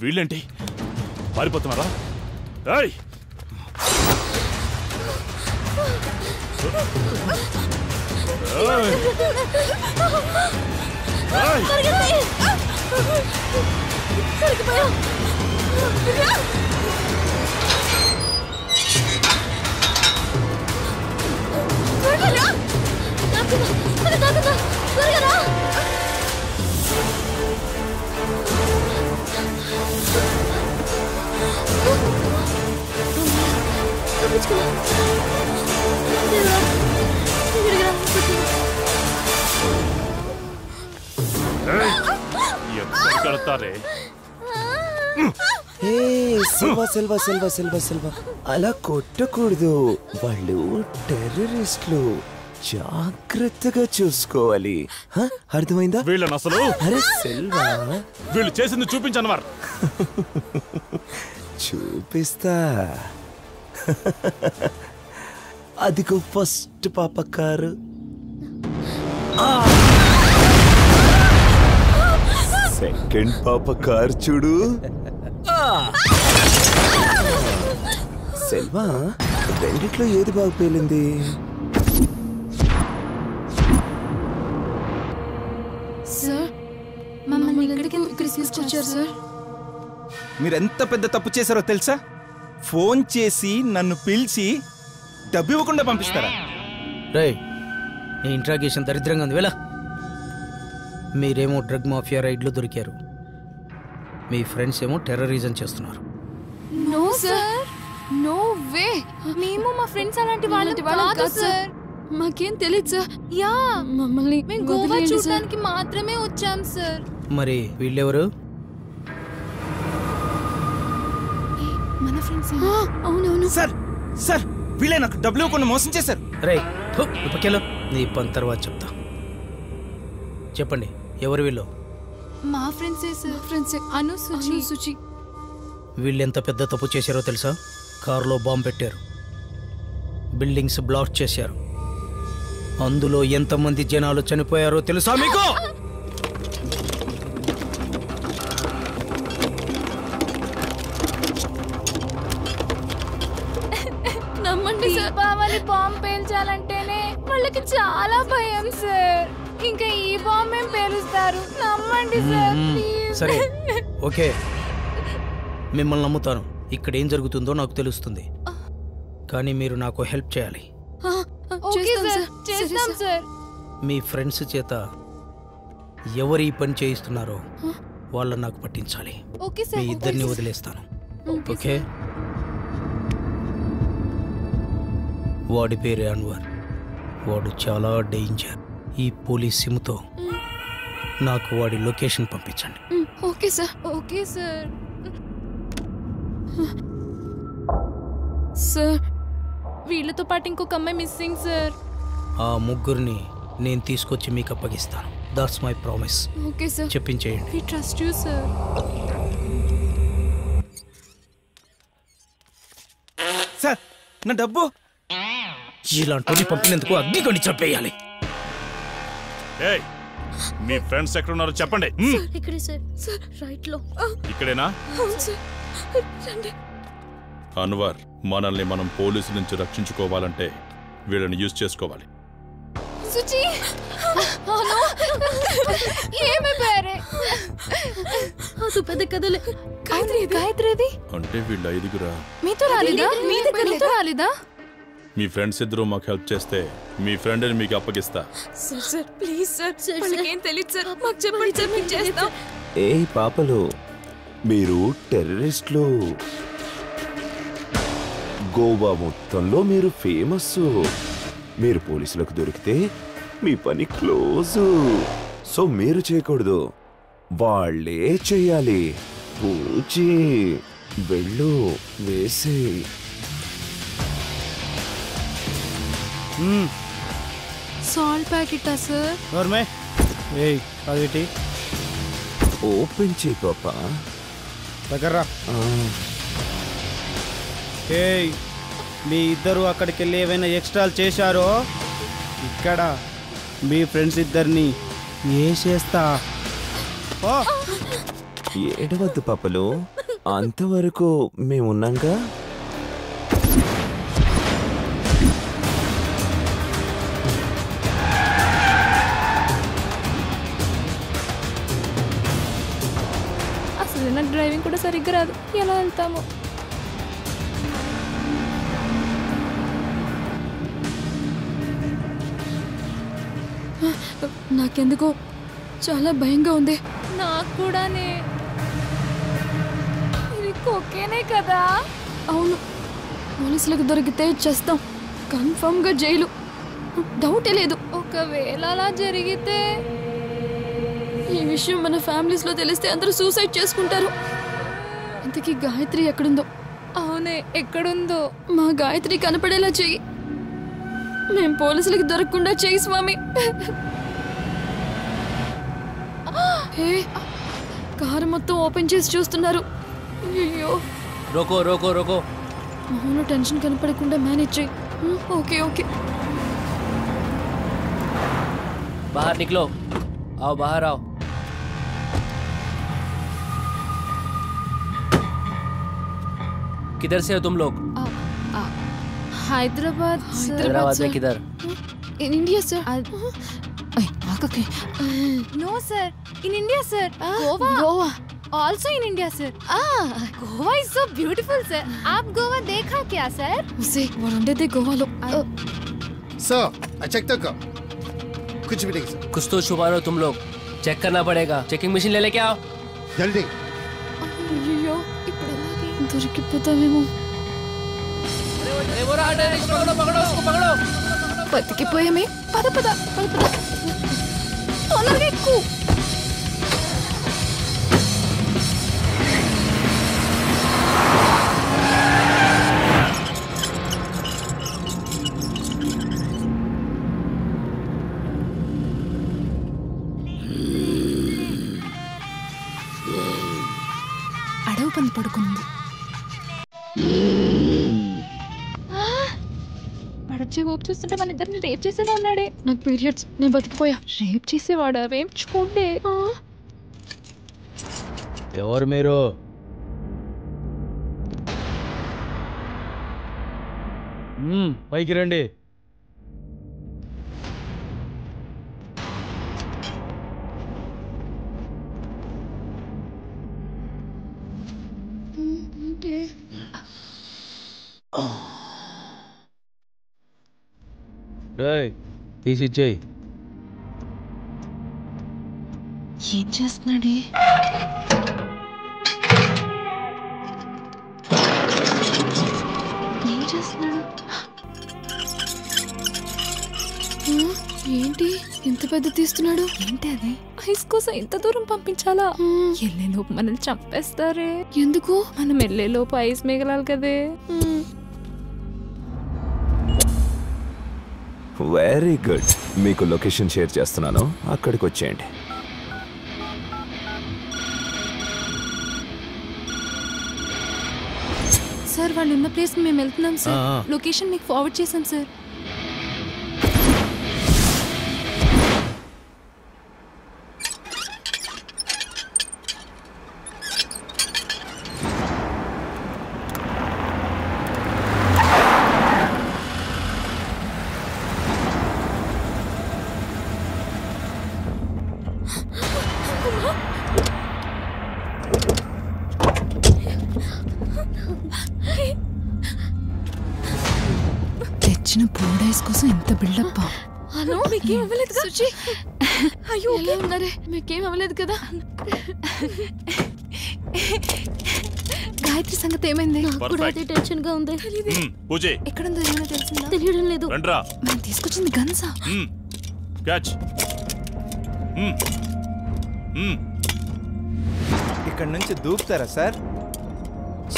వీళ్ళేంటి పారిపోతున్నారా? ఏయ్ సెల్వా సెల్వా సెల్వా సెల్వా సెల్వా, అలా కొట్టకూడదు. వాళ్ళు టెర్రరిస్టులు, జాగ్రత్తగా చూసుకోవాలి. అర్థమైందా? వీళ్ళని అసలు అరే సెల్వా, వీళ్ళు చేసింది చూపించనవారు. చూపిస్తా. అదిగో ఫస్ట్ పాప కారు. సెకండ్ పాప కారు చూడు. సెల్వా, రెండిట్లో ఏది బాగా పేలింది? సార్ మమ్మల్ని ఇక్కడికి తీసుకొచ్చారు సార్. మీరెంత పెద్ద తప్పు చేశారో తెలుసా? ఫోన్ చేసి నన్ను పిలిచి డబ్బు ఇవ్వకుండా పంపిస్తారా? రే, నీ ఇంట్రాగేషన్ దరిద్రంగా ఉంది. వెళ్ళా. మీరేమో డ్రగ్ మాఫియా రైడ్లో దొరికారు, మీ ఫ్రెండ్స్ ఏమో టెర్రరిజం చేస్తున్నారు. No sir, no way. మేము మా ఫ్రెండ్స్ అలాంటి వాళ్ళకి కాదు సార్. మాకేం తెలియదు సార్. యా, మమ్మల్ని మేము గోవా చూడడానికి మాత్రమే వచ్చాం సార్. మరి వీళ్ళెవరు? మన ఫ్రెండ్స్. అవునవును సార్. సార్ వీళ్ళే నాకు డబ్బులు ఇవ్వకుండా మోసం చేశారు. రే ఇప్పకెళ్ళు, నీ పని తర్వాత చెప్తా. చెప్పండి, ఎవరు వీళ్ళు? మా ఫ్రెండ్సే సార్. ఫ్రెండ్సే. అను, సుచి. వీళ్ళు ఎంత పెద్ద తప్పు చేశారో తెలుసా? కారులో బాంబు పెట్టారు, బిల్డింగ్స్ బ్లాక్ చేశారు. అందులో ఎంతమంది జనాలు చనిపోయారో తెలుసా మీకు? నమ్మండి సార్, దీపావళి బాంబు పేల్చాలంటేనే వాళ్ళకి చాలా భయం సార్. ఇంకా ఈ బాంబు ఏం పేలుస్తారు? నమ్మండి సార్. సరే, ఓకే, మిమ్మల్ని నమ్ముతాను. ఇక్కడ ఏం జరుగుతుందో నాకు తెలుస్తుంది, కానీ మీరు నాకు హెల్ప్ చేయాలి. చేస్తాం సార్. మీ ఫ్రెండ్స్ చేత ఎవరు ఈ పని చేయిస్తున్నారో వాళ్ళని నాకు పట్టించాలి. మీ ఇద్దరిని వదిలేస్తాను. ఓకే? వాడి పేరే అన్వర్. వాడు చాలా డేంజర్. ఈ పోలీస్ సిమ్తో నాకు వాడి లొకేషన్ పంపించండి. Okay sir. Okay sir. Sir, వీళ్ళతో పాటు ఇంకొక అమ్మాయి మిస్సింగ్ సార్. ఆ ముగ్గురిని నేను తీసుకొచ్చి మీకు అప్పగిస్తాను. That's my promise. Okay sir. చెప్పించేయండి. We trust you sir. Sir, నా డబ్బు. ఇలాంటి పంపినందుకు అగ్నికొని చంపేయాలి. ఏయ్, మీ ఫ్రెండ్స్ ఎక్కడ ఉన్నారో చెప్పండి. ఇక్కడే సార్. సార్ రైట్ లో. ఇక్కడేనా? అవును సార్. అన్వర్, మనల్ని మనం పోలీసు నుంచి రక్షించుకోవాలంటే వీళ్ళని యూజ్ చేసుకోవాలి. సుచి ఏమే పేరే అది పెద్ద కథలే. గాయత్రిది అంటే వీళ్ళు ఐదుగురా? మీతో రాలేదా? మీ ఫ్రెండ్స్ ఇద్దరు మాకు హెల్ప్ చేస్తే మీ ఫ్రెండ్ ని మీకు అప్పగిస్తా. సార్ ప్లీజ్ సార్, వాళ్ళకేం తెలియదు సార్, మాకు చెప్పండి సార్, మేము చేస్తాం. ఏయ్ పాపలు, మీరు టెర్రరిస్టులు. గోవా మొత్తంలో మీరు ఫేమస్. మీరు పోలీసులకు దొరికితే మీ పని క్లోజు. సో మీరు చేయకూడదు, వాళ్ళే చేయాలి. పూచి వెళ్ళు, వేసే. Salt ప్యాకెటా sir? ఓపెన్ చేయి పాప. దగ్గర్రా. ఏయ్, మీ ఇద్దరు అక్కడికి వెళ్ళి ఏమైనా ఎక్స్ట్రాలు చేశారో ఇక్కడ మీ ఫ్రెండ్స్ ఇద్దరిని వేసేస్తా. ఏడవద్దు పాపలు, అంతవరకు మేమున్నాంగా. అసలు నాకు డ్రైవింగ్ కూడా సరిగ్గా రాదు, ఎలా వెళ్తాము? నాకెందుకో చాలా భయంగా ఉంది. నాకు కూడానే. ఇది కొకేనే కదా? అవును, పోలీసులకు దొరికితే చేస్తాం, కన్ఫర్మ్ గా జైలు, డౌటే లేదు. ఒకవేళ అలా జరిగితే ఈ విషయం మన ఫ్యామిలీస్ లో తెలిస్తే అందరూ సూసైడ్ చేసుకుంటారు. ఇంతకీ గాయత్రి ఎక్కడుందో? అవునే, ఎక్కడుందో? మా గాయత్రి కనపడేలా చెయ్యి. మేం పోలీసులకు దొరకకుండా చెయ్యి స్వామి. కారు మొత్తం ఓపెన్ చేసి చూస్తున్నారు. అయ్యో, రోకో రోకో రోకో. మొహంలో టెన్షన్ కనపడకుండా మేనేజ్ చెయ్యి. Okay okay. बाहर निकलो, आओ बाहर आओ. किधर से हो तुम लोग? हैदराबाद. हैदराबाद में किधर? In India sir. No sir, in India sir. Goa. Also in India sir. Goa is so beautiful sir. आप गोवा देखा क्या sir? उसे वरंडे दे गोवा लो. Sir, I checked the car. कुछ भी नहीं सर. कुछ तो छुपा रहे हो तुम लोग, चेक करना पड़ेगा. चेकिंग मशीन ले लेके आओ जल्दी. అయ్యో, ఇప్పుడు దొరికిపోతామేమో. पकड़ो पकड़ो उसको पकड़ो. బతికిపోయామే. పద పద పద పద, తొందరగా ఎక్కు. అడవి పంది పడుకుంది. పడొచ్చే ఊపు చూస్తుంటే మన ఇద్దరిని రేప్ చేసేలా ఉన్నాడే. నాకు పీరియడ్స్, నేను బతికిపోయా. రేప్ చేసేవాడా? అవేం చూడే. ఎవరు మీరు? పైకి రండి. తీసిచ్చేయి. ఏం చేస్తున్నాడే? ఏం చేస్తున్నాడు? ఏంటి ఇంత పెద్ద తీస్తున్నాడు? ఏంటి అది? ఐస్ కోసం ఇంత దూరం పంపించాలా? వెళ్ళేలోపు మనల్ని చంపేస్తారే. ఎందుకు? మనం వెళ్ళేలోపు ఐస్ మిగలాలి కదే. Very good. మీకు లొకేషన్ షేర్ చేస్తున్నాను, అక్కడికి వచ్చేయండి. సార్, వాళ్ళు ఉన్న ప్లేస్ మేము వెళ్తున్నాం సార్. లొకేషన్ మీకు ఫార్వర్డ్ చేశాం సార్. వచ్చిన 4 days కోసం ఇంత బిల్డప్. హలో, మీకేం అవ్వలేదు సుచి? అయ్యో, ఎలా ఉన్నారే? మీకేం అవ్వలేదు కదా? గాయత్రి సంగతి ఏమైంది? నాకు కూడా అదే టెన్షన్ గా ఉంది. పూజే ఎక్కడుందో ఏమైనా తెలిసిందా? తెలియడం లేదు. రండ్రా. మనం తీసుకొచ్చింది గన్సా? క్యాచ్. ఇక్కడ నుంచి దూకుతారా సార్?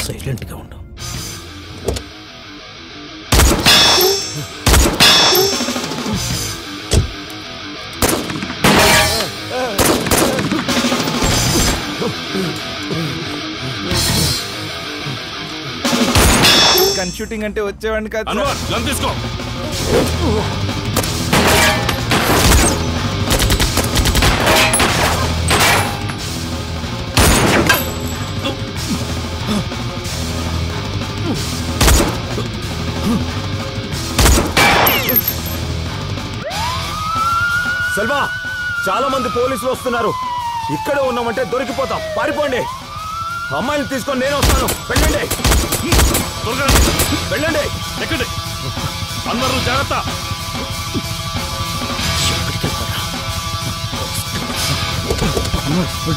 సైలెంట్ గా ఉండు. గన్ షూటింగ్ అంటే వచ్చేవాడిని కాదు. అన్వర్, గన్ తీసుకో. సెల్వా, చాలా మంది పోలీసులు వస్తున్నారు. ఇక్కడే ఉన్నామంటే దొరికిపోతాం. పారిపోండి. అమ్మాయిని తీసుకొని నేను వస్తాను. వెళ్ళండి, వెళ్ళండి. ఎక్కడి అందరూ జాగ్రత్త.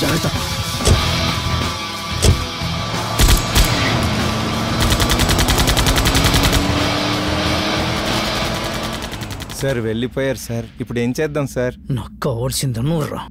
జాగ్రత్త. సార్ వెళ్ళిపోయారు సార్. ఇప్పుడు ఏం చేద్దాం సార్? నాకు కావాల్సింది నువ్వు రా.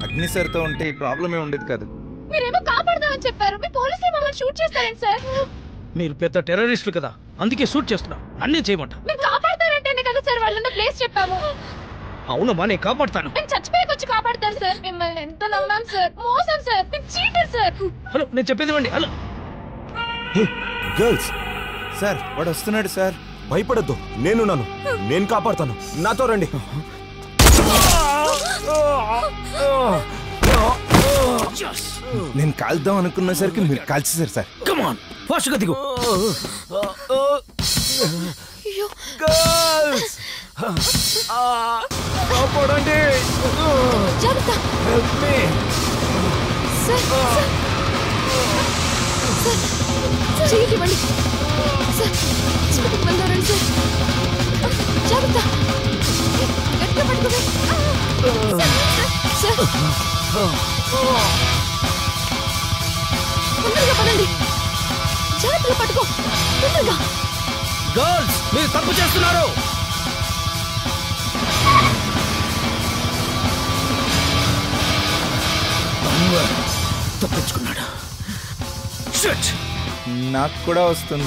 అగ్ని సార్తో ఉంటే ఈ ప్రాబ్లమే ఉండేది కాదు. మీరేమో కాపాడదామని చెప్పారు, మీ పోలీసులు మమ్మల్ని షూట్ చేస్తారండి సార్. మీరు పెద్ద టెర్రరిస్టులు కదా, అందుకే షూట్ చేస్తున్నాం. అన్నీ చేయమంట. మీరు కాపాడతారంటేనే కదా సార్ వాళ్ళన్న ప్లేస్ చెప్పాము. అవునమ్మా, నేను కాపాడుతాను. మేము చచ్చిపోయాక వచ్చి కాపాడతారు సార్. మిమ్మల్ని ఎంత నమ్మాం సార్. మోసం సార్, మీరు చీటర్ సార్. హలో, నేను చెప్పేది ఇవ్వండి. Hello girls. సార్ వాడు వస్తున్నాడు సార్. భయపడద్దు, నేను కాపాడుతాను. నాతో రండి. నేను కాల్దాం అనుకున్నసరికి మీరు కాల్చేశారు సార్. కమాన్, ఫాస్ట్గా దిగు. గర్ల్స్, కాపాడండి. జాగ్రత్త. Help me. సార్ చేయండి ఇవ్వండి సార్. హాస్పిటల్కి వెళ్దారండి సార్. జాగ్రత్త, గట్టిగా పట్టుకోండి సార్. తొందరగా పడండి. జాగ్రత్తగా పట్టుకో, తొందరగా. గర్ల్స్, మీరు తప్పు చేస్తున్నారు. తప్పించుకున్నాడు. నాకు కూడా వస్తుంది.